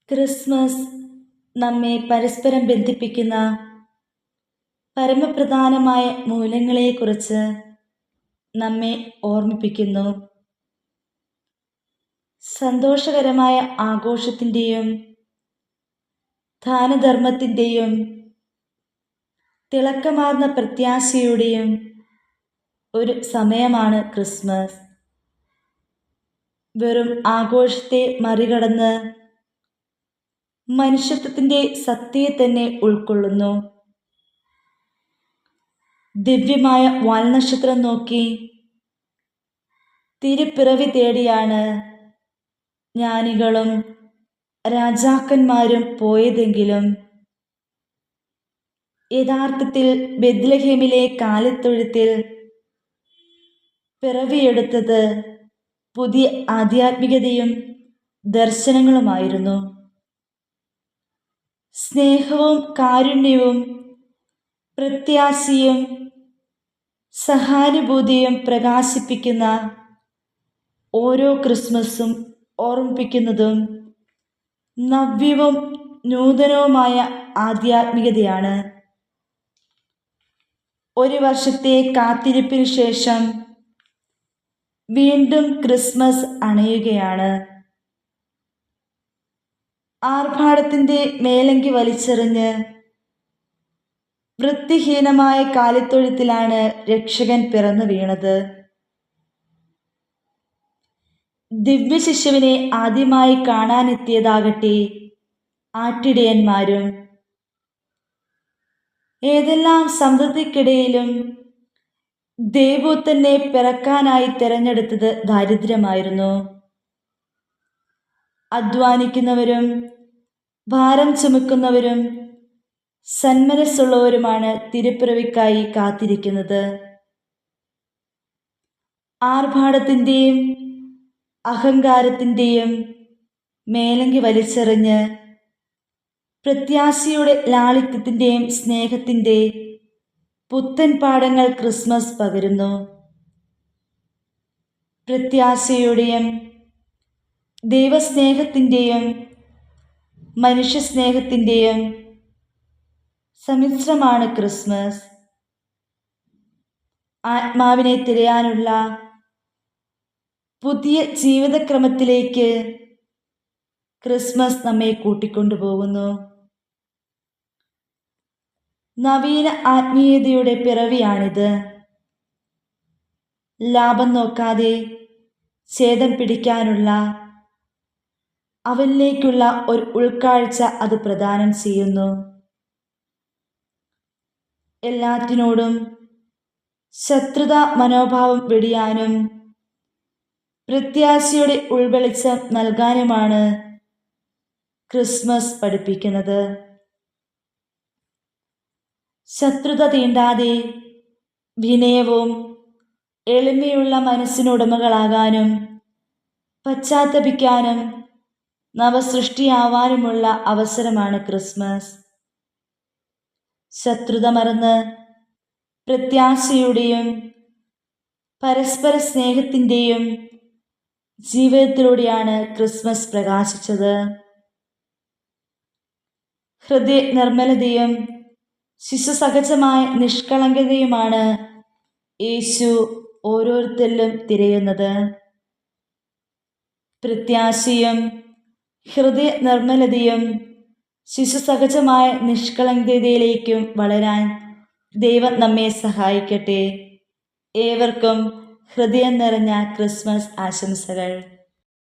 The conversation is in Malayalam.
ക്രിസ്മസ് നമ്മെ പരസ്പരം ബന്ധിപ്പിക്കുന്ന പരമപ്രധാനമായ മൂല്യങ്ങളെക്കുറിച്ച് നമ്മെ ഓർമ്മിപ്പിക്കുന്നു. സന്തോഷകരമായ ആഘോഷത്തിൻ്റെയും ദാനധർമ്മത്തിൻ്റെയും തിളക്കമാർന്ന പ്രത്യാശയുടെയും ഒരു സമയമാണ് ക്രിസ്മസ്. വെറും ആഘോഷത്തെ മറികടന്ന് മനുഷ്യത്വത്തിൻ്റെ സത്യത്തെ തന്നെ ഉൾക്കൊള്ളുന്നു. ദിവ്യമായ വാൽനക്ഷത്രം നോക്കി തിരുപ്പിറവി തേടിയാണ് ജ്ഞാനികളും രാജാക്കന്മാരും പോയതെങ്കിലും യഥാർത്ഥത്തിൽ ബെത്ലഹേമിലെ കാലിത്തൊഴുത്തിൽ പിറവിയെടുത്തത് പുതിയ ആധ്യാത്മികതയും ദർശനങ്ങളുമായിരുന്നു. സ്നേഹവും കാരുണ്യവും പ്രത്യാശയും സഹാനുഭൂതിയും പ്രകാശിപ്പിക്കുന്ന ഓരോ ക്രിസ്മസും ഓർമ്മിപ്പിക്കുന്നതും നവ്യവും നൂതനവുമായ ആധ്യാത്മികതയാണ്. ഒരു വർഷത്തെ കാത്തിരിപ്പിന് ശേഷം വീണ്ടും ക്രിസ്മസ് അണയുകയാണ്. ആർഭാടത്തിൻ്റെ മേലങ്കി വലിച്ചെറിഞ്ഞ് വൃത്തിഹീനമായ കാലിത്തൊഴുത്തിലാണ് രക്ഷകൻ പിറന്നു വീണത്. ദിവ്യശിശുവിനെ ആദ്യമായി കാണാനെത്തിയതാകട്ടെ ആട്ടിടയന്മാരും. ഏതെല്ലാം സന്തതിക്കിടയിലും ദൈവത്തിനെ പിറക്കാനായി തിരഞ്ഞെടുത്തത് ദാരിദ്ര്യമായിരുന്നു. അധ്വാനിക്കുന്നവരും ഭാരം ചുമക്കുന്നവരും സന്മനസ്സുള്ളവരുമാണ് തിരുപ്പിറവിക്കായി കാത്തിരിക്കുന്നത്. ആർഭാടത്തിൻ്റെയും അഹങ്കാരത്തിൻ്റെയും മേലങ്കി വലിച്ചെറിഞ്ഞ് പ്രത്യാശയുടെ ലാളിത്യത്തിൻ്റെയും സ്നേഹത്തിൻ്റെ പുത്തൻ പാഠങ്ങൾ ക്രിസ്മസ് പകരുന്നു. പ്രത്യാശയുടെയും ദൈവസ്നേഹത്തിൻ്റെയും മനുഷ്യസ്നേഹത്തിൻ്റെയും സമ്മിശ്രമാണ് ക്രിസ്മസ്. ആത്മാവിനെ തിരയാനുള്ള പുതിയ ജീവിതക്രമത്തിലേക്ക് ക്രിസ്മസ് നമ്മെ കൂട്ടിക്കൊണ്ടുപോകുന്നു. നവീന ആത്മീയതയുടെ പിറവിയാണിത്. ലാഭം നോക്കാതെ ഛേദം പിടിക്കാനുള്ള അവനിലേക്കുള്ള ഒരു ഉൾക്കാഴ്ച അത് പ്രദാനം ചെയ്യുന്നു. എല്ലാറ്റിനോടും ശത്രുതാ മനോഭാവം വെടിയാനും പ്രത്യാശയുടെ ഉൾവെളിച്ചം നൽകാനുമാണ് ക്രിസ്മസ് പഠിപ്പിക്കുന്നത്. ശത്രുത തീണ്ടാതെ വിനയവും എളിമയുള്ള മനസ്സിനുടമകളാകാനും പശ്ചാത്തപിക്കാനും നവസൃഷ്ടിയാവാനുമുള്ള അവസരമാണ് ക്രിസ്മസ്. ശത്രുത മറന്ന് പ്രത്യാശയുടെയും പരസ്പര സ്നേഹത്തിൻ്റെയും ജീവിതത്തിലൂടെയാണ് ക്രിസ്മസ് പ്രകാശിച്ചത്. ഹൃദയ നിർമ്മലതയും ശിശുസഹജമായ നിഷ്കളങ്കതയുമാണ് യേശു ഓരോരുത്തരിലും തിരയുന്നത്. പ്രത്യാശയും ഹൃദയ നിർമ്മലതയും ശിശുസഹജമായ നിഷ്കളങ്കതയിലേക്കും വളരാൻ ദൈവം നമ്മെ സഹായിക്കട്ടെ. ഏവർക്കും ഹൃദയം നിറഞ്ഞ ക്രിസ്മസ് ആശംസകൾ.